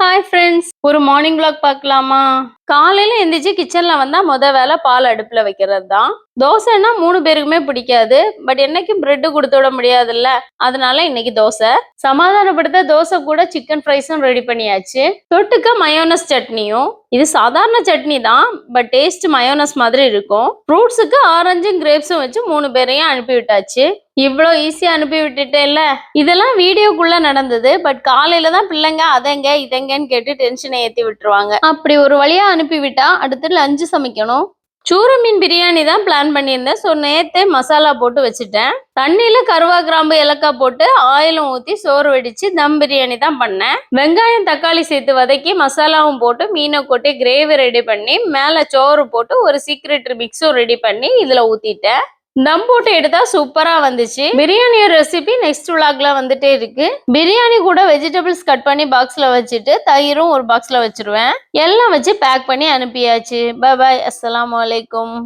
Hi friends, ஒரு morning vlog பார்க்கலாமா? காலையில எந்திரிச்சு கிச்சன்ல வந்தா வேலை பால் அடுப்புல வைக்கிறது தான். தோசைன்னா 3 பேருக்குமே பிடிக்காது. பட் என்னைக்கு பிரெட் கொடுத்து விட முடியாதுல்ல, அதனால இன்னைக்கு தோசை. சமாதானப்படுத்த தோசை கூட சிக்கன் ஃப்ரைஸும் ரெடி பண்ணியாச்சு. தொட்டுக்க மயோனஸ் சட்னியும். இது சாதாரண சட்னி தான், பட் டேஸ்ட் மயோனஸ் மாதிரி இருக்கும். ஃப்ரூட்ஸுக்கு ஆரஞ்சும் கிரேப்ஸும் வச்சு 3 பேரையும் அனுப்பி விட்டாச்சு. இவ்வளோ ஈஸியா அனுப்பி விட்டுட்டேல்ல. இதெல்லாம் வீடியோக்குள்ள நடந்தது. பட் காலையில தான் பிள்ளைங்க அதங்க இதங்கன்னு கேட்டு டென்ஷனை ஏத்தி விட்டுருவாங்க. அப்படி ஒரு வழியா அனுப்பி விட்டா அடுத்து லஞ்சு சமைக்கணும். சூர மீன் பிரியாணி தான் பிளான் பண்ணியிருந்தேன். ஸோ நேத்தே மசாலா போட்டு வச்சுட்டேன். தண்ணியில கருவா கிராம்பு ஏலக்காய் போட்டு ஆயிலும் ஊற்றி சோறு வடிச்சு தம் பிரியாணி தான் பண்ணேன். வெங்காயம் தக்காளி சேர்த்து வதக்கி மசாலாவும் போட்டு மீனை கொட்டி கிரேவி ரெடி பண்ணி மேலே சோறு போட்டு ஒரு சீக்ரெட் மிக்ஸும் ரெடி பண்ணி இதில் ஊற்றிட்டேன். தம் போட்டு எடுத்தா சூப்பரா வந்துச்சு. பிரியாணி ரெசிபி நெக்ஸ்ட் vlogல வந்துட்டே இருக்கு. பிரியாணி கூட வெஜிடபிள்ஸ் கட் பண்ணி பாக்ஸ்ல வச்சுட்டு தயிரும் ஒரு பாக்ஸ்ல வச்சிருவேன். எல்லாம் வச்சு பேக் பண்ணி அனுப்பியாச்சு. பை பாய், அஸ்ஸலாமு அலைக்கும்.